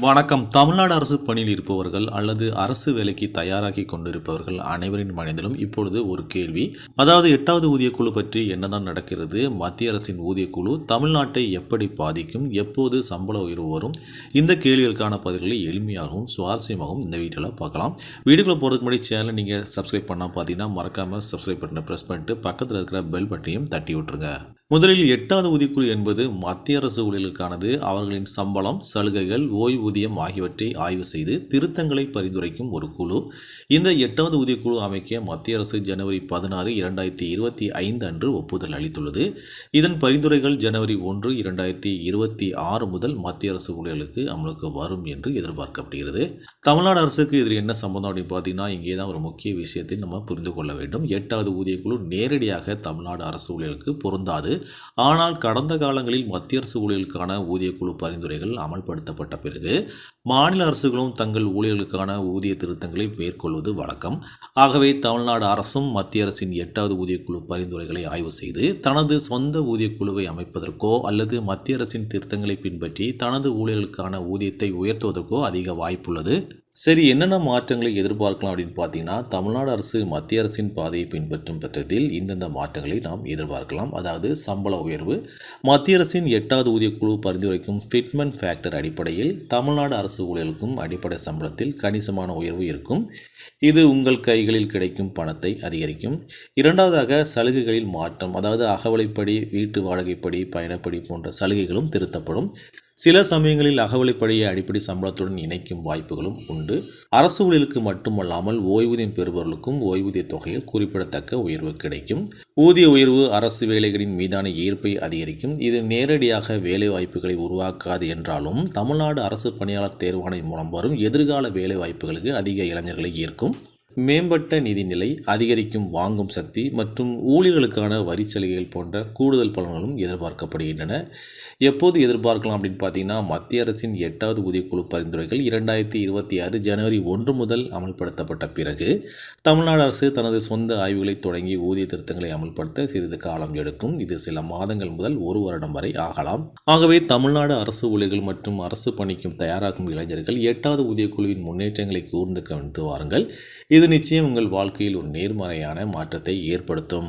வணக்கம். தமிழ்நாடு அரசு பணியில் இருப்பவர்கள் அல்லது அரசு வேலைக்கு தயாராகி கொண்டிருப்பவர்கள் அனைவரின் மனதிலும் இப்பொழுது ஒரு கேள்வி. அதாவது 8வது ஊதியக்குழு பற்றி என்னதான் நடக்கிறது? மத்திய அரசின் ஊதியக்குழு தமிழ்நாட்டை எப்படி பாதிக்கும்? எப்போது சம்பள உயர்வு வரும்? இந்த கேள்விகளுக்கான பதில்களை எளிமையாகவும் சுவாரஸ்யமாகவும் இந்த வீடியோவில் பார்க்கலாம். வீடியோக்குள்ள போகிறதுக்கு முன்னாடி சேனலை நீங்கள் சப்ஸ்கிரைப் பண்ணால் பார்த்தீங்கன்னா மறக்காமல் சப்ஸ்கிரைப் பட்டனை ப்ரெஸ் பண்ணிட்டு பக்கத்தில் இருக்கிற பெல் பட்டனையும் தட்டி விட்டுருங்க. முதலில் 8வது ஊதியக்குழு என்பது மத்திய அரசு ஊழியர்களுக்கானது. அவர்களின் சம்பளம், சலுகைகள், ஓய்வூதியம் ஆகியவற்றை ஆய்வு செய்து திருத்தங்களை பரிந்துரைக்கும் ஒரு குழு. இந்த 8வது ஊதியக்குழு அமைக்க மத்திய அரசு ஜனவரி 16, 2025 அன்று ஒப்புதல் அளித்துள்ளது. இதன் பரிந்துரைகள் ஜனவரி 1, 2026 முதல் மத்திய அரசு ஊழியர்களுக்கு அமலுக்கு வரும் என்று எதிர்பார்க்கப்படுகிறது. தமிழ்நாடு அரசுக்கு இதில் என்ன சம்பந்தம் அப்படின்னு பார்த்தீங்கன்னா, இங்கே தான் ஒரு முக்கிய விஷயத்தை நம்ம புரிந்து கொள்ள வேண்டும். 8வது ஊதியக்குழு நேரடியாக தமிழ்நாடு அரசு ஊழியர்களுக்கு பொருந்தாது. ஆனால் கடந்த காலங்களில் மத்திய அரசு ஊழியர்களுக்கான ஊதியக்குழு பரிந்துரைகள் அமல்படுத்தப்பட்ட பிறகு மாநில அரசுகளும் தங்கள் ஊழியர்களுக்கான ஊதிய திருத்தங்களை மேற்கொள்வது வழக்கம். ஆகவே தமிழ்நாடு அரசும் மத்திய அரசின் 8வது ஊதியக்குழு பரிந்துரைகளை ஆய்வு செய்து தனது சொந்த ஊதியக்குழுவை அமைப்பதற்கோ அல்லது மத்திய அரசின் திருத்தங்களை பின்பற்றி தனது ஊழியர்களுக்கான ஊதியத்தை உயர்த்துவதற்கோ அதிக வாய்ப்புள்ளது. சரி, என்னென்ன மாற்றங்களை எதிர்பார்க்கலாம் அப்படின்னு பார்த்தீங்கன்னா, தமிழ்நாடு அரசு மத்திய அரசின் பாதையை பின்பற்றும் பட்சத்தில் இந்தந்த மாற்றங்களை நாம் எதிர்பார்க்கலாம். அதாவது சம்பள உயர்வு. மத்திய அரசின் 8வது ஊதியக்குழு பரிந்துரைக்கும் ஃபிட்மென்ட் ஃபேக்டர் அடிப்படையில் தமிழ்நாடு அரசு ஊழியர்களுக்கும் அடிப்படை சம்பளத்தில் கணிசமான உயர்வு இருக்கும். இது உங்கள் கைகளில் கிடைக்கும் பணத்தை அதிகரிக்கும். இரண்டாவதாக சலுகைகளில் மாற்றம். அதாவது அகவலைப்படி, வீட்டு வாடகைப்படி, பயணப்படி போன்ற சலுகைகளும் திருத்தப்படும். சில சமயங்களில் அகவலைப்படியை அடிப்படை சம்பளத்துடன் இணைக்கும் வாய்ப்புகளும் உண்டு. அரசு ஊழியர்களுக்கு மட்டுமல்லாமல் ஓய்வூதியம் பெறுபவர்களுக்கும் ஓய்வூதிய தொகையில் குறிப்பிடத்தக்க உயர்வு கிடைக்கும். ஊதிய உயர்வு அரசு வேலைகளின் மீதான ஈர்ப்பை அதிகரிக்கும். இது நேரடியாக வேலை வாய்ப்புகளை உருவாக்காது என்றாலும் தமிழ்நாடு அரசு பணியாளர் தேர்வாணையம் மூலம் வரும் எதிர்கால வேலை வாய்ப்புகளுக்கு அதிக இளைஞர்களை ஈர்க்கும். மேம்பட்ட நிதிநிலை, அதிகரிக்கும் வாங்கும் சக்தி மற்றும் ஊழியர்களுக்கான வரி சலுகைகள் போன்ற கூடுதல் பலன்களும் எதிர்பார்க்கப்படுகின்றன. எப்போது எதிர்பார்க்கலாம் அப்படின்னு பார்த்தீங்கன்னா, மத்திய அரசின் 8வது ஊதியக்குழு பரிந்துரைகள் 2026 ஜனவரி 1 முதல் அமல்படுத்தப்பட்ட பிறகு தமிழ்நாடு அரசு தனது சொந்த ஆய்வுகளை தொடங்கி ஊதிய திருத்தங்களை அமல்படுத்த சிறிது காலம் எடுக்கும். இது சில மாதங்கள் முதல் 1 வருடம் வரை ஆகலாம். ஆகவே தமிழ்நாடு அரசு ஊழியர்கள் மற்றும் அரசு பணிக்கும் தயாராகும் இளைஞர்கள் 8வது ஊதியக்குழுவின் முன்னேற்றங்களை கூர்ந்து கவனித்து வாருங்கள். இது நிச்சயம் உங்கள் வாழ்க்கையில் ஒரு நேர்மறையான மாற்றத்தை ஏற்படுத்தும்.